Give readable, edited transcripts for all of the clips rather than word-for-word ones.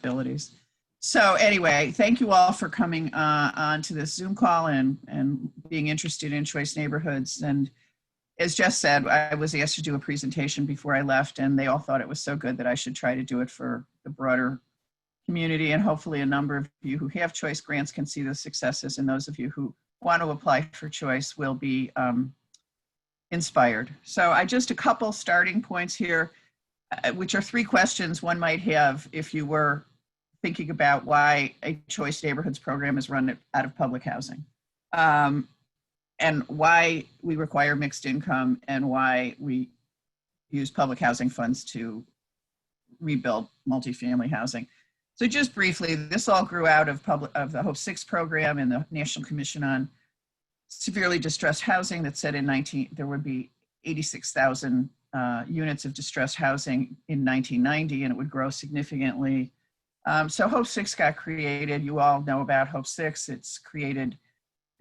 abilities. So anyway, thank you all for coming on to this Zoom call and being interested in choice neighborhoods. And as Jess said, I was asked to do a presentation before I left, and they all thought it was so good that I should try to do it for the broader community. And hopefully a number of you who have choice grants can see the successes, and those of you who want to apply for choice will be inspired. So just a couple starting points here, which are 3 questions one might have if you were thinking about why a choice neighborhoods program is run out of public housing, and why we require mixed income, and why we use public housing funds to rebuild multifamily housing. So just briefly, this all grew out of the Hope 6 program and the National Commission on Severely Distressed Housing that said there would be 86,000 units of distressed housing in 1990, and it would grow significantly. So Hope 6 got created. You all know about Hope 6. It's created,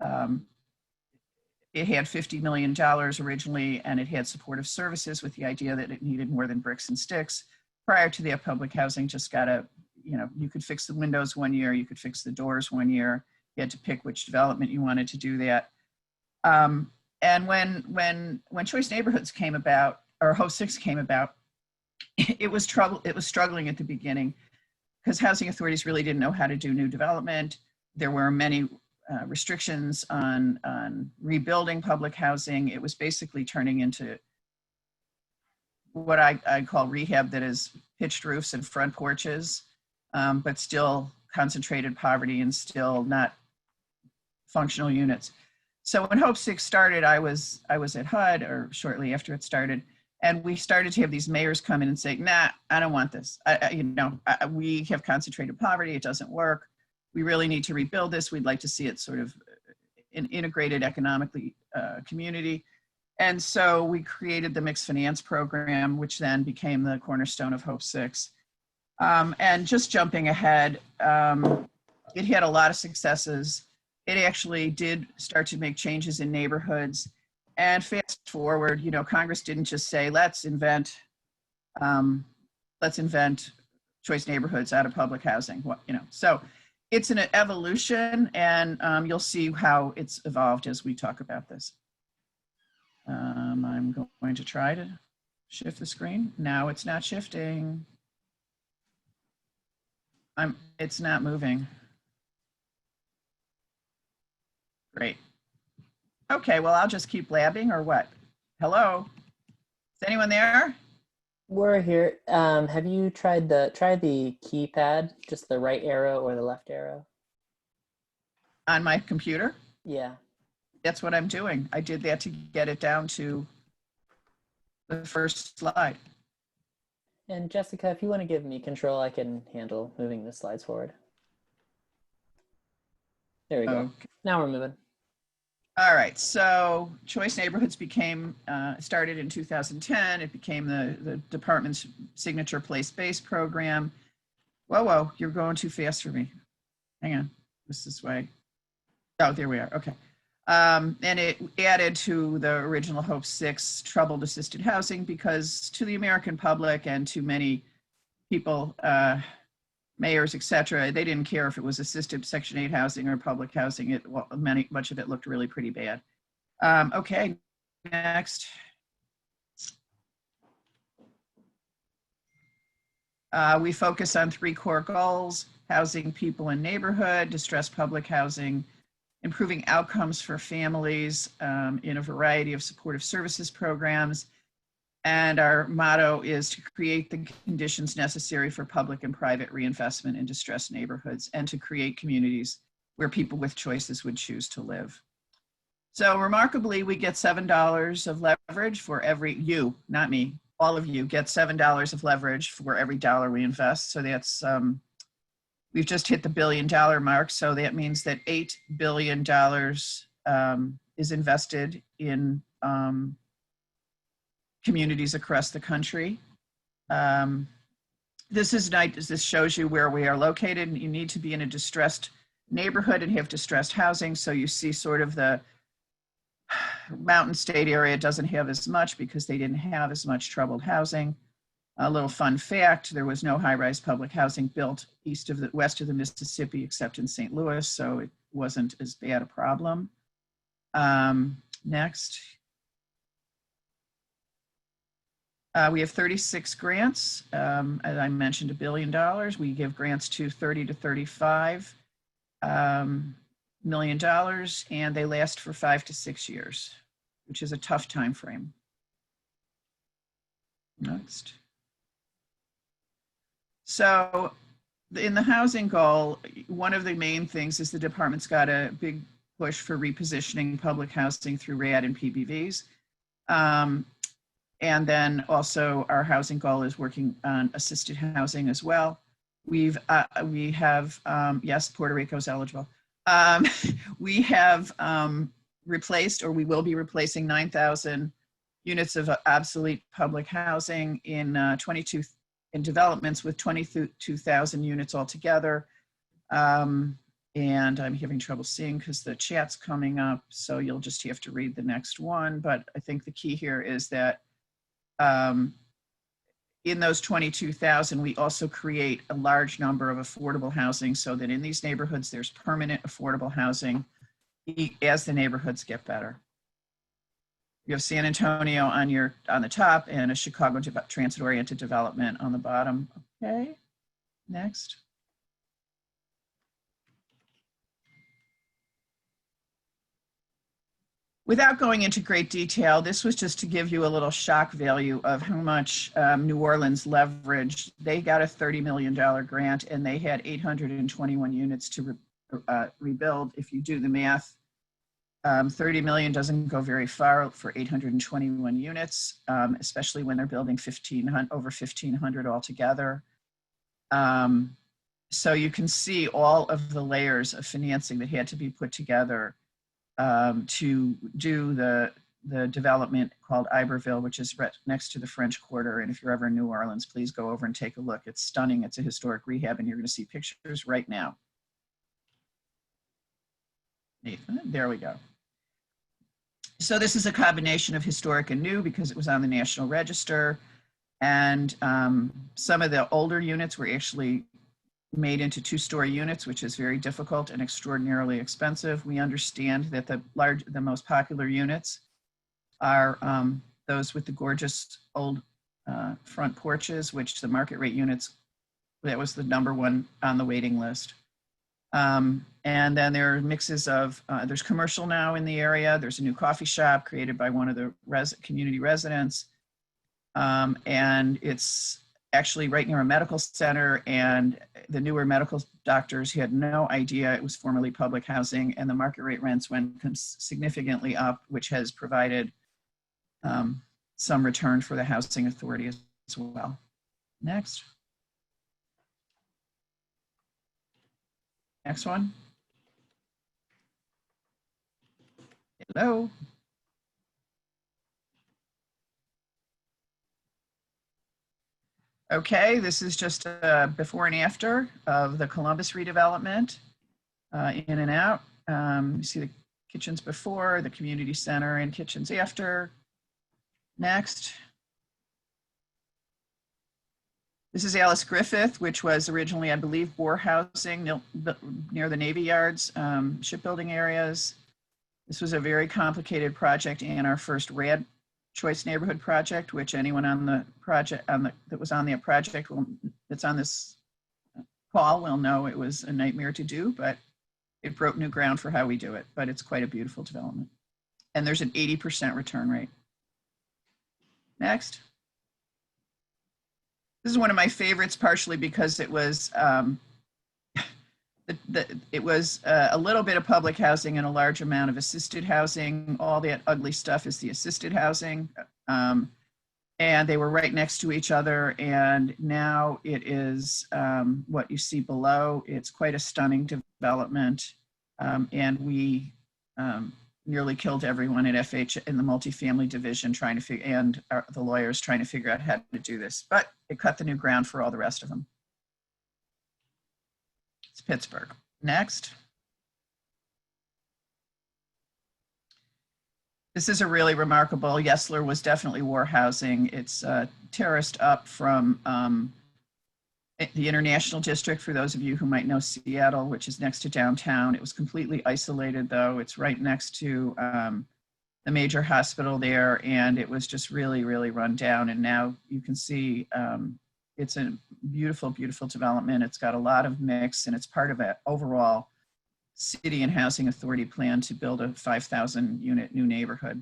it had $50 million originally, and it had supportive services with the idea that it needed more than bricks and sticks. Prior to that, public housing just got you could fix the windows one year, you could fix the doors one year. You had to pick which development you wanted to do that. And when Choice Neighborhoods came about, or Hope 6 came about, it was struggling at the beginning, because housing authorities really didn't know how to do new development. There were many restrictions on rebuilding public housing. It was basically turning into what I call rehab, that is pitched roofs and front porches, but still concentrated poverty and still not functional units. So when Hope 6 started, I was at HUD, or shortly after it started, and we started to have these mayors come in and say, nah, I don't want this. We have concentrated poverty. It doesn't work. We really need to rebuild this. We'd like to see it sort of an integrated economically community. And so we created the mixed finance program, which then became the cornerstone of Hope 6. And just jumping ahead, it had a lot of successes. It actually did start to make changes in neighborhoods. And fast forward, Congress didn't just say, let's invent choice neighborhoods out of public housing. So it's an evolution, and you'll see how it's evolved as we talk about this. I'm going to try to shift the screen. Now it's not shifting. It's not moving. Great. Okay, well, I'll just keep blabbing, or what? Hello? Is anyone there? We're here. Have you tried the keypad, just the right arrow or the left arrow? On my computer? Yeah. That's what I'm doing. I did that to get it down to the first slide. And Jessica, if you want to give me control, I can handle moving the slides forward. There we go. Okay. Now we're moving. All right, so Choice Neighborhoods started in 2010. It became the department's signature place-based program. Whoa, you're going too fast for me. Hang on, this way. Oh, there we are, okay. And it added to the original Hope 6 troubled assisted housing, because to the American public and to many people, mayors, et cetera, they didn't care if it was assisted Section 8 housing or public housing. Much of it looked really pretty bad. Okay, next. We focus on 3 core goals: housing people in neighborhood, distressed public housing, improving outcomes for families in a variety of supportive services programs. And our motto is to create the conditions necessary for public and private reinvestment in distressed neighborhoods, and to create communities where people with choices would choose to live. So remarkably, we get $7 of leverage for you, not me, all of you get $7 of leverage for every dollar we invest. So that's, we've just hit the $1 billion mark. So that means that $8 billion is invested in communities across the country. This shows you where we are located. You need to be in a distressed neighborhood and have distressed housing. So you see sort of the Mountain State area doesn't have as much because they didn't have as much troubled housing. A little fun fact, there was no high-rise public housing built west of the Mississippi except in St. Louis, so it wasn't as bad a problem. Next. We have 36 grants. As I mentioned, $1 billion. We give grants to 30 to 35 million dollars, and they last for 5 to 6 years, which is a tough time frame. Next. So in the housing goal, one of the main things is the department's got a big push for repositioning public housing through RAD and PBVs. And then also our housing goal is working on assisted housing as well. We have, yes, Puerto Rico's eligible. We have replaced, or we will be replacing 9,000 units of obsolete public housing in developments with 22,000 units altogether. And I'm having trouble seeing because the chat's coming up, so you'll just have to read the next one. But I think the key here is that in those 22,000, we also create a large number of affordable housing so that in these neighborhoods, there's permanent affordable housing as the neighborhoods get better. You have San Antonio on the top and a Chicago transit-oriented development on the bottom. Okay, next. Without going into great detail, this was just to give you a little shock value of how much New Orleans leveraged. They got a $30 million grant and they had 821 units to rebuild. If you do the math, 30 million doesn't go very far for 821 units, especially when they're building over 1,500 altogether. So you can see all of the layers of financing that had to be put together to do the development called Iberville, which is right next to the French Quarter. And if you're ever in New Orleans, please go over and take a look. It's stunning. It's a historic rehab, and you're going to see pictures right now. Nathan, there we go. So this is a combination of historic and new because it was on the National Register. And some of the older units were actually made into two-story units, which is very difficult and extraordinarily expensive. We understand that the most popular units are those with the gorgeous old front porches, which the market rate units, that was the #1 on the waiting list. And then there are mixes of, there's commercial now in the area. There's a new coffee shop created by one of the community residents. And it's actually right near a medical center, and the newer medical doctors had no idea it was formerly public housing, and the market rate rents went significantly up, which has provided some return for the housing authority as well. Next. Next one. Hello. Okay, this is just a before and after of the Columbus redevelopment, in and out. You see the kitchens before, the community center, and kitchens after. Next. This is Alice Griffith, which was originally, I believe, Boer housing near the Navy Yards, shipbuilding areas. This was a very complicated project and our first RAD choice neighborhood project, which anyone on the project that was on the project that's on this call will know it was a nightmare to do, but it broke new ground for how we do it. But it's quite a beautiful development, and there's an 80% return rate. Next. This is one of my favorites, partially because it was a little bit of public housing and a large amount of assisted housing. All that ugly stuff is the assisted housing. And they were right next to each other. And now it is what you see below. It's quite a stunning development. And we nearly killed everyone at FH in the multifamily division trying to figure, and the lawyers trying to figure out how to do this. But it cut the new ground for all the rest of them. It's Pittsburgh. Next. This is a really remarkable, Yesler was definitely war housing. It's terraced up from the International District, for those of you who might know Seattle, which is next to downtown. It was completely isolated though. It's right next to the major hospital there, and it was just really, really run down. And now you can see it's a beautiful, beautiful development. It's got a lot of mix, and it's part of an overall city and housing authority plan to build a 5,000 unit new neighborhood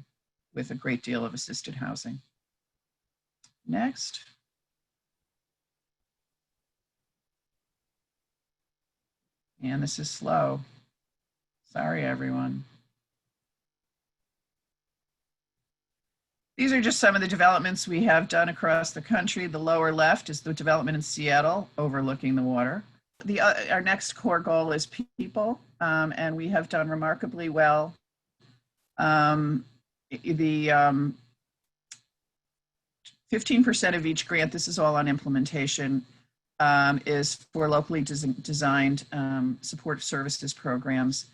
with a great deal of assisted housing. Next. And this is slow. Sorry, everyone. These are just some of the developments we have done across the country. The lower left is the development in Seattle overlooking the water. Our next core goal is people, and we have done remarkably well. The 15% of each grant, this is all on implementation, is for locally designed support services programs.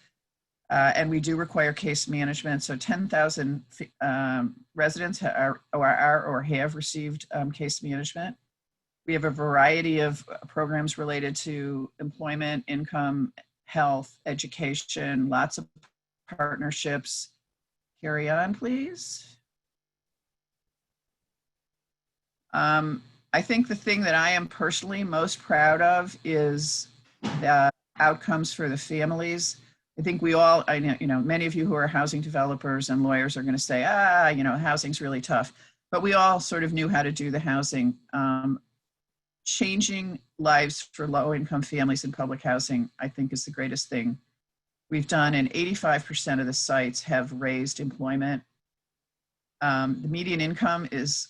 And we do require case management. So 10,000 residents are or have received case management. We have a variety of programs related to employment, income, health, education, lots of partnerships. Carry on, please. I think the thing that I am personally most proud of is the outcomes for the families. I think we all, I know, many of you who are housing developers and lawyers are going to say, housing's really tough, but we all sort of knew how to do the housing. Changing lives for low-income families in public housing, I think, is the greatest thing we've done, and 85% of the sites have raised employment. The median income is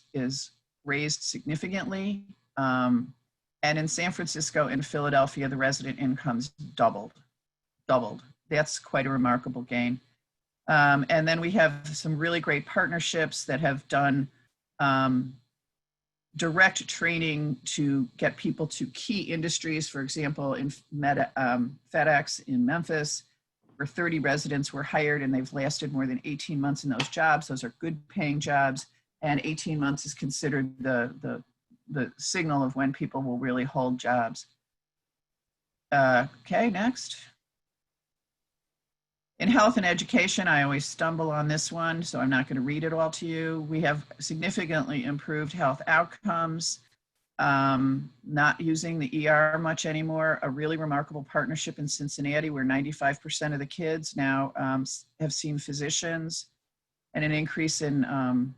raised significantly, and in San Francisco and Philadelphia, the resident incomes doubled. That's quite a remarkable gain. And then we have some really great partnerships that have done direct training to get people to key industries. For example, in FedEx in Memphis, where 30 residents were hired and they've lasted more than 18 months in those jobs. Those are good paying jobs, and 18 months is considered the signal of when people will really hold jobs. Okay, next. In health and education, I always stumble on this one, so I'm not going to read it all to you. We have significantly improved health outcomes, not using the ER much anymore. A really remarkable partnership in Cincinnati where 95% of the kids now have seen physicians, and an increase in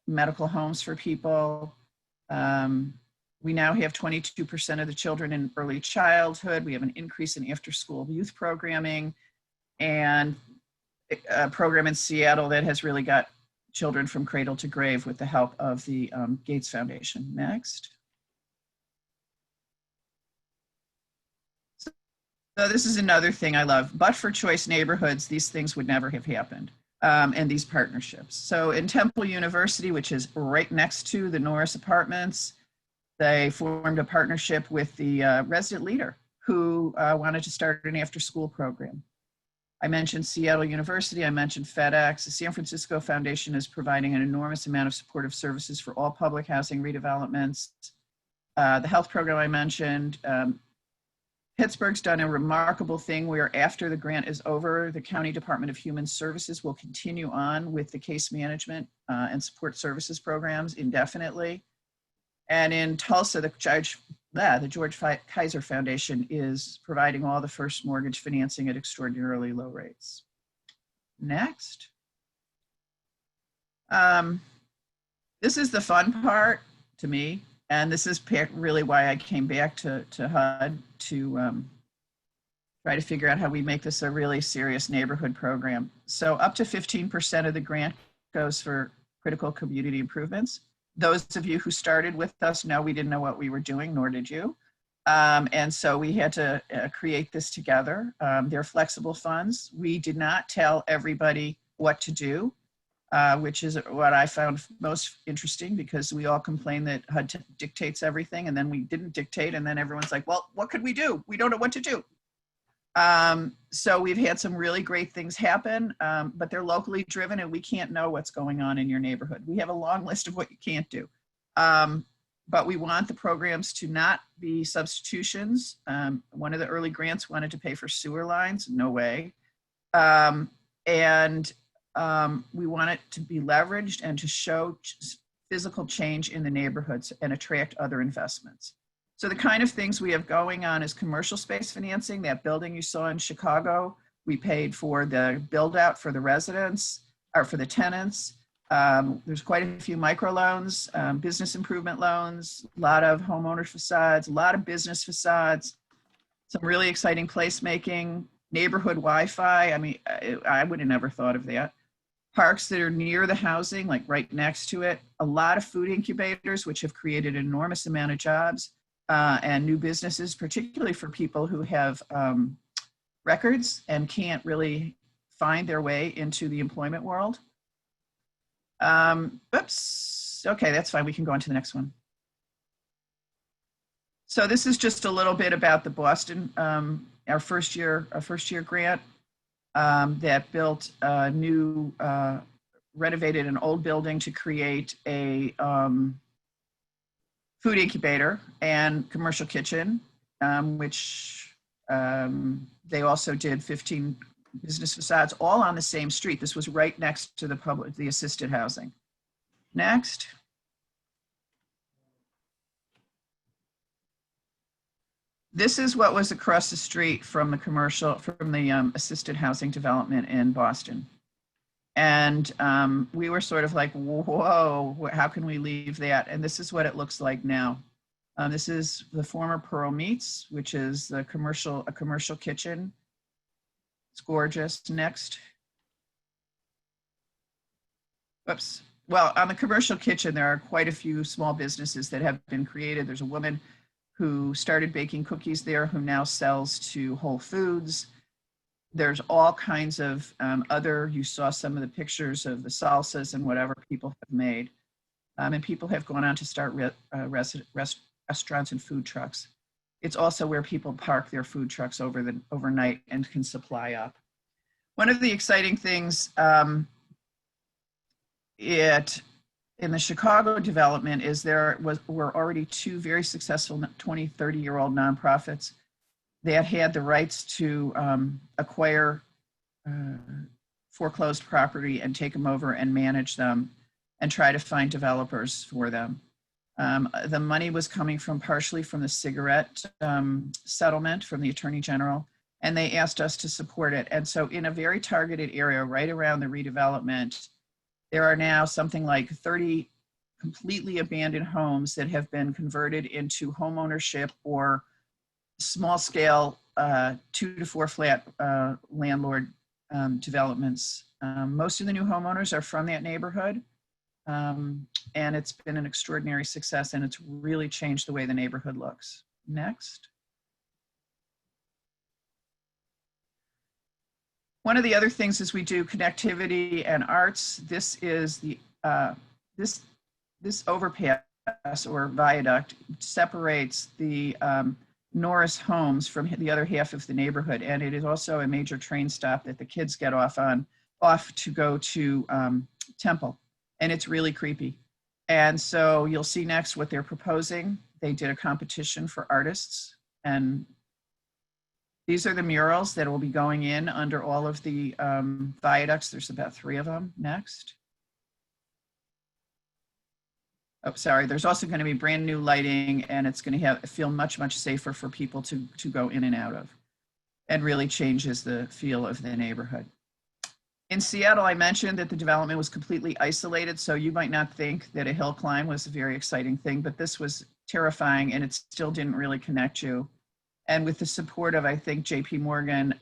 medical homes for people. We now have 22% of the children in early childhood. We have an increase in after-school youth programming, and a program in Seattle that has really got children from cradle to grave with the help of the Gates Foundation. Next. So this is another thing I love. But for choice neighborhoods, these things would never have happened, and these partnerships. So in Temple University, which is right next to the Norris Apartments, they formed a partnership with the resident leader who wanted to start an after-school program. I mentioned Seattle University, I mentioned FedEx. The San Francisco Foundation is providing an enormous amount of supportive services for all public housing redevelopments. The health program I mentioned. Pittsburgh's done a remarkable thing where after the grant is over, the County Department of Human Services will continue on with the case management and support services programs indefinitely. And in Tulsa, the George Kaiser Foundation is providing all the first mortgage financing at extraordinarily low rates. Next. This is the fun part to me, and this is really why I came back to HUD to try to figure out how we make this a really serious neighborhood program. So up to 15% of the grant goes for critical community improvements. Those of you who started with us know we didn't know what we were doing, nor did you. And so we had to create this together. They're flexible funds. We did not tell everybody what to do, which is what I found most interesting, because we all complain that HUD dictates everything, and then we didn't dictate, and then everyone's like, well, what could we do? We don't know what to do. So we've had some really great things happen, but they're locally driven and we can't know what's going on in your neighborhood. We have a long list of what you can't do. But we want the programs to not be substitutions. One of the early grants wanted to pay for sewer lines. No way. And we want it to be leveraged and to show physical change in the neighborhoods and attract other investments. So the kind of things we have going on is commercial space financing. That building you saw in Chicago, we paid for the build out for the residents or for the tenants. There's quite a few microloans, business improvement loans, a lot of homeowner facades, a lot of business facades, some really exciting placemaking, neighborhood Wi-Fi. I mean, I would have never thought of that. Parks that are near the housing, like right next to it. A lot of food incubators, which have created an enormous amount of jobs and new businesses, particularly for people who have records and can't really find their way into the employment world. Oops. Okay, that's fine. We can go on to the next one. So this is just a little bit about the Boston, our first year grant that built a new, renovated an old building to create a food incubator and commercial kitchen, which they also did 15 business facades, all on the same street. This was right next to the assisted housing. Next. This is what was across the street from the assisted housing development in Boston. And we were sort of like, whoa, how can we leave that? And this is what it looks like now. This is the former Pearl Meats, which is a commercial kitchen. It's gorgeous. Next. Whoops. Well, on the commercial kitchen, there are quite a few small businesses that have been created. There's a woman who started baking cookies there who now sells to Whole Foods. There's all kinds of you saw some of the pictures of the salsas and whatever people have made. And people have gone on to start restaurants and food trucks. It's also where people park their food trucks overnight and can supply up. One of the exciting things in the Chicago development is were already two very successful 20, 30-year-old nonprofits that had the rights to acquire foreclosed property and take them over and manage them and try to find developers for them. The money was coming partially from the cigarette settlement from the Attorney General, and they asked us to support it. And so in a very targeted area right around the redevelopment, there are now something like 30 completely abandoned homes that have been converted into homeownership or small scale 2 to 4 flat landlord developments. Most of the new homeowners are from that neighborhood. And it's been an extraordinary success and it's really changed the way the neighborhood looks. Next. One of the other things is we do connectivity and arts. This is the this overpass or viaduct separates the Norris homes from the other half of the neighborhood, and it is also a major train stop that the kids get off to go to Temple, and it's really creepy. And so you'll see next what they're proposing. They did a competition for artists, and these are the murals that will be going in under all of the viaducts. There's about 3 of them. Next. Oh, sorry. There's also going to be brand new lighting, and it's going to feel much, much safer for people to go in and out of, and really changes the feel of the neighborhood. In Seattle, I mentioned that the development was completely isolated, so you might not think that a hill climb was a very exciting thing, but this was terrifying, and it still didn't really connect you. And with the support of, I think, JP Morgan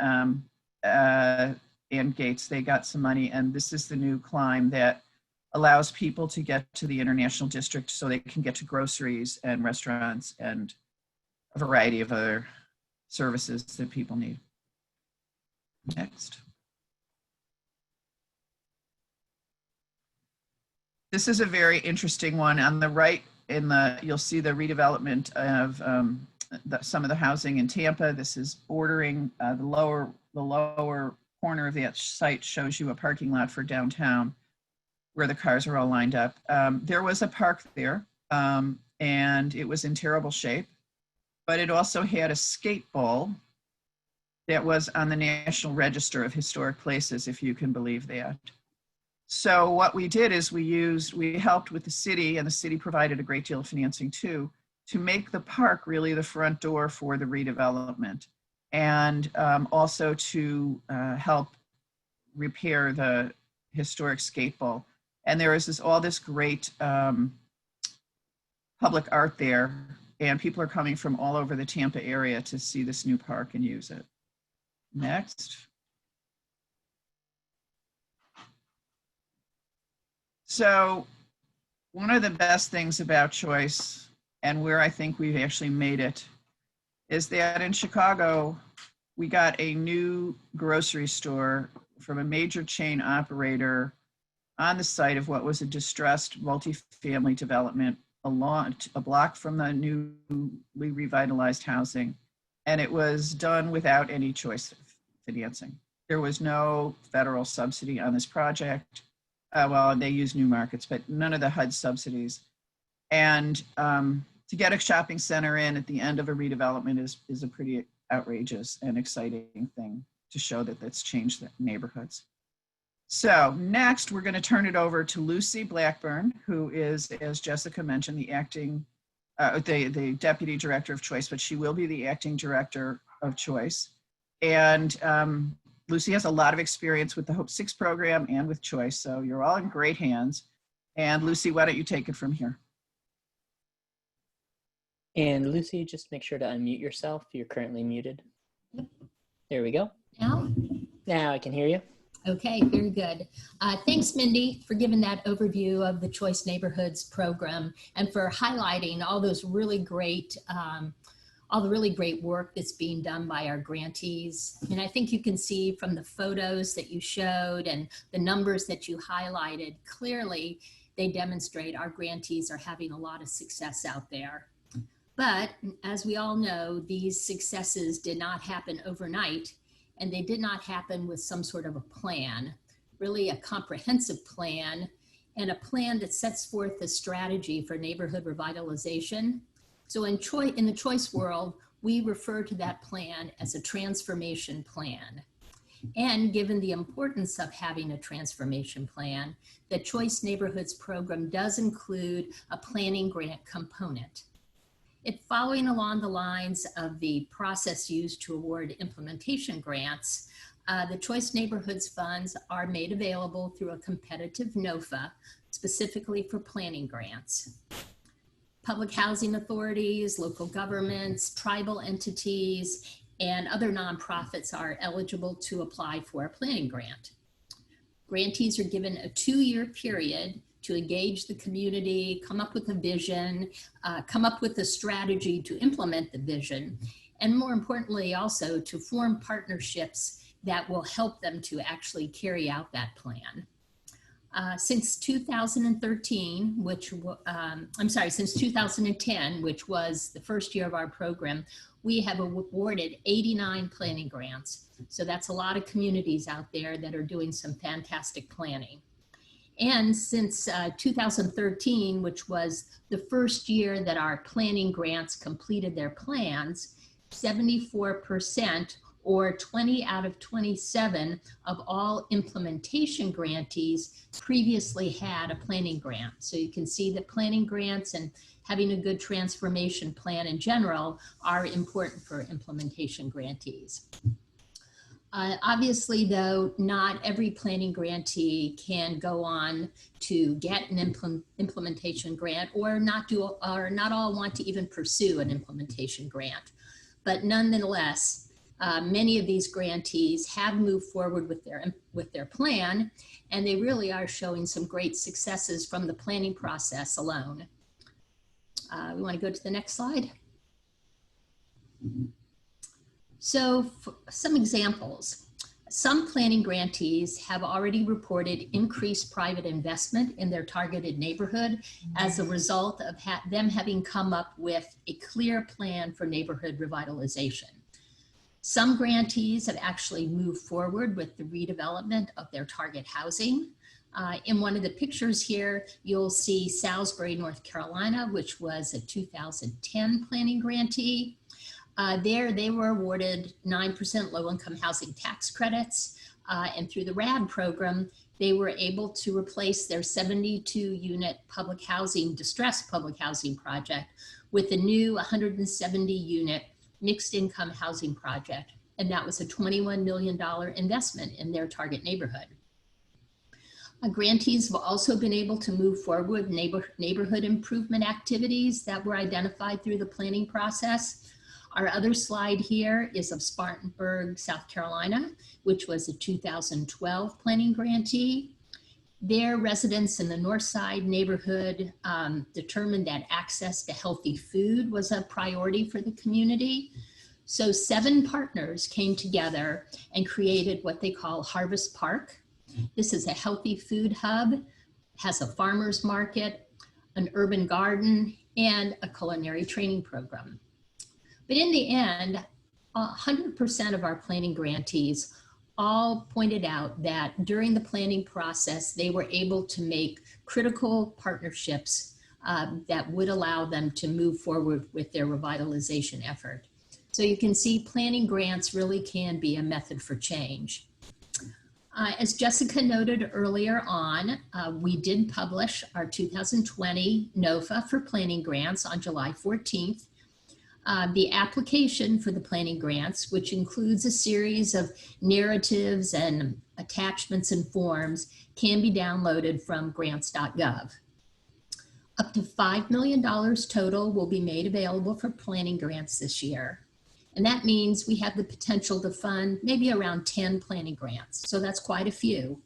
and Gates, they got some money, and this is the new climb that allows people to get to the International District so they can get to groceries and restaurants and a variety of other services that people need. Next. This is a very interesting one. On the right, you'll see the redevelopment of some of the housing in Tampa. This is bordering the lower corner of that site shows you a parking lot for downtown where the cars are all lined up. There was a park there, and it was in terrible shape, but it also had a skate bowl that was on the National Register of Historic Places, if you can believe that. So what we did is we helped with the city, and the city provided a great deal of financing too, to make the park really the front door for the redevelopment, and also to help repair the historic skate bowl. And there is all this great public art there, and people are coming from all over the Tampa area to see this new park and use it. Next. So one of the best things about Choice, and where I think we've actually made it, is that in Chicago, we got a new grocery store from a major chain operator on the site of what was a distressed multifamily development a block from the newly revitalized housing. And it was done without any Choice financing. There was no federal subsidy on this project. Well, they use New Markets, but none of the HUD subsidies. And to get a shopping center in at the end of a redevelopment is a pretty outrageous and exciting thing to show that that's changed the neighborhoods. So next, we're going to turn it over to Lucy Blackburn, who is, as Jessica mentioned, the deputy director of Choice, but she will be the acting director of Choice. And Lucy has a lot of experience with the Hope 6 program and with Choice, so you're all in great hands. And Lucy, why don't you take it from here? And Lucy, just make sure to unmute yourself. You're currently muted. Yep. There we go. Now I can hear you. Okay, very good. Thanks, Mindy, for giving that overview of the Choice Neighborhoods program and for highlighting all those really great, all the really great work that's being done by our grantees. And I think you can see from the photos that you showed and the numbers that you highlighted, clearly they demonstrate our grantees are having a lot of success out there. But as we all know, these successes did not happen overnight. And they did not happen with some sort of a plan, really a comprehensive plan, and a plan that sets forth a strategy for neighborhood revitalization. So in the Choice world, we refer to that plan as a transformation plan. And given the importance of having a transformation plan, the Choice Neighborhoods program does include a planning grant component. Following along the lines of the process used to award implementation grants, the Choice Neighborhoods funds are made available through a competitive NOFA, specifically for planning grants. Public housing authorities, local governments, tribal entities, and other nonprofits are eligible to apply for a planning grant. Grantees are given a 2-year period to engage the community, come up with a vision, come up with a strategy to implement the vision, and more importantly also to form partnerships that will help them to actually carry out that plan. Since 2013, since 2010, which was the first year of our program, we have awarded 89 planning grants. So that's a lot of communities out there that are doing some fantastic planning. And since 2013, which was the first year that our planning grants completed their plans, 74% or 20 out of 27 of all implementation grantees previously had a planning grant. So you can see that planning grants and having a good transformation plan in general are important for implementation grantees. Obviously, though, not every planning grantee can go on to get an implementation grant, or not all want to even pursue an implementation grant. But nonetheless, many of these grantees have moved forward with their plan, and they really are showing some great successes from the planning process alone. We want to go to the next slide. So some examples. Some planning grantees have already reported increased private investment in their targeted neighborhood as a result of them having come up with a clear plan for neighborhood revitalization. Some grantees have actually moved forward with the redevelopment of their target housing. In one of the pictures here, you'll see Salisbury, North Carolina, which was a 2010 planning grantee. There, they were awarded 9% low-income housing tax credits, and through the RAD program, they were able to replace their 72-unit public housing, distressed public housing project with a new 170-unit mixed-income housing project, and that was a $21 million investment in their target neighborhood. Grantees have also been able to move forward with neighborhood improvement activities that were identified through the planning process. Our other slide here is of Spartanburg, South Carolina, which was a 2012 planning grantee. Their residents in the North Side neighborhood determined that access to healthy food was a priority for the community. So 7 partners came together and created what they call Harvest Park. This is a healthy food hub, has a farmer's market, an urban garden, and a culinary training program. But in the end, 100% of our planning grantees all pointed out that during the planning process, they were able to make critical partnerships that would allow them to move forward with their revitalization effort. So you can see planning grants really can be a method for change. As Jessica noted earlier on, we did publish our 2020 NOFA for planning grants on July 14th. The application for the planning grants, which includes a series of narratives and attachments and forms, can be downloaded from grants.gov. Up to $5 million total will be made available for planning grants this year. And that means we have the potential to fund maybe around 10 planning grants. So that's quite a few.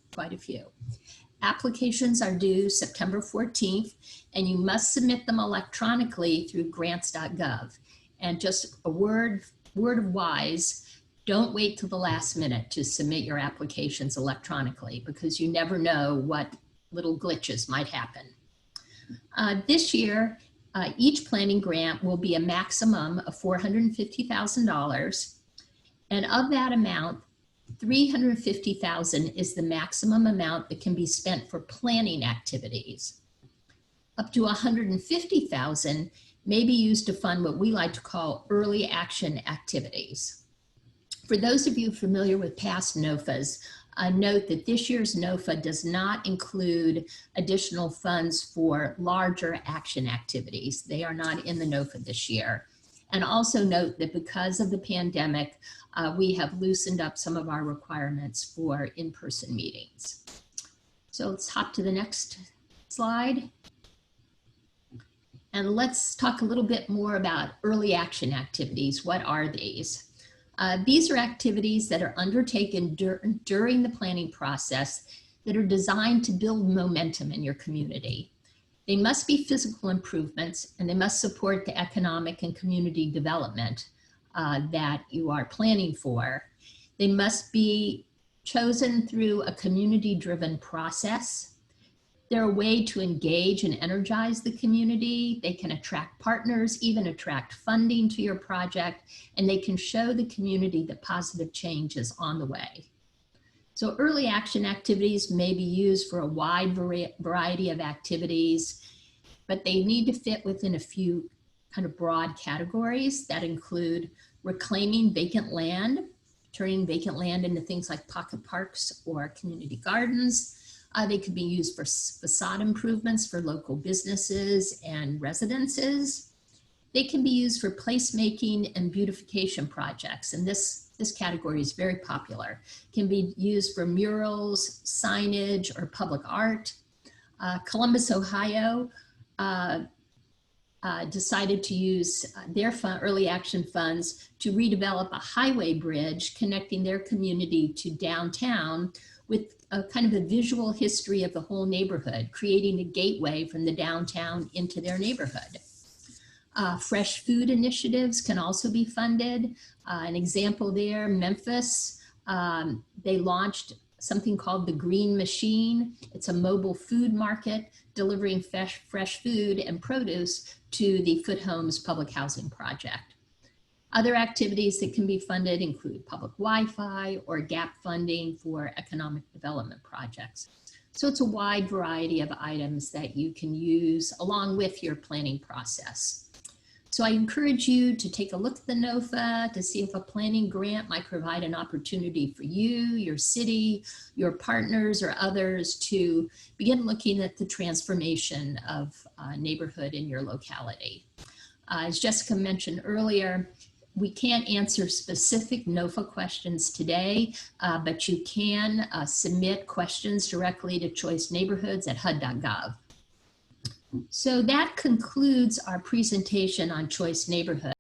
Applications are due September 14th, and you must submit them electronically through grants.gov. And just a word of wise, don't wait till the last minute to submit your applications electronically, because you never know what little glitches might happen. This year, each planning grant will be a maximum of $450,000. And of that amount, $350,000 is the maximum amount that can be spent for planning activities. Up to $150,000 may be used to fund what we like to call early action activities. For those of you familiar with past NOFAs, note that this year's NOFA does not include additional funds for larger action activities. They are not in the NOFA this year. And also note that because of the pandemic, we have loosened up some of our requirements for in-person meetings. So let's hop to the next slide. And let's talk a little bit more about early action activities. What are these? These are activities that are undertaken during the planning process that are designed to build momentum in your community. They must be physical improvements, and they must support the economic and community development that you are planning for. They must be chosen through a community-driven process. They're a way to engage and energize the community. They can attract partners, even attract funding to your project, and they can show the community that positive change is on the way. So early action activities may be used for a wide variety of activities, but they need to fit within a few kind of broad categories that include reclaiming vacant land, turning vacant land into things like pocket parks or community gardens. They could be used for facade improvements for local businesses and residences. They can be used for placemaking and beautification projects, and this category is very popular. Can be used for murals, signage, or public art. Columbus, Ohio decided to use their early action funds to redevelop a highway bridge connecting their community to downtown with a kind of a visual history of the whole neighborhood, creating a gateway from the downtown into their neighborhood. Fresh food initiatives can also be funded. An example there, Memphis They launched something called the Green Machine. It's a mobile food market delivering fresh food and produce to the Foot Homes Public Housing Project. Other activities that can be funded include public Wi-Fi or gap funding for economic development projects. So it's a wide variety of items that you can use along with your planning process. So I encourage you to take a look at the NOFA to see if a planning grant might provide an opportunity for you, your city, your partners, or others to begin looking at the transformation of neighborhood in your locality. As Jessica mentioned earlier, we can't answer specific NOFA questions today, but you can submit questions directly to Choice Neighborhoods at HUD.gov. So that concludes our presentation on Choice Neighborhood.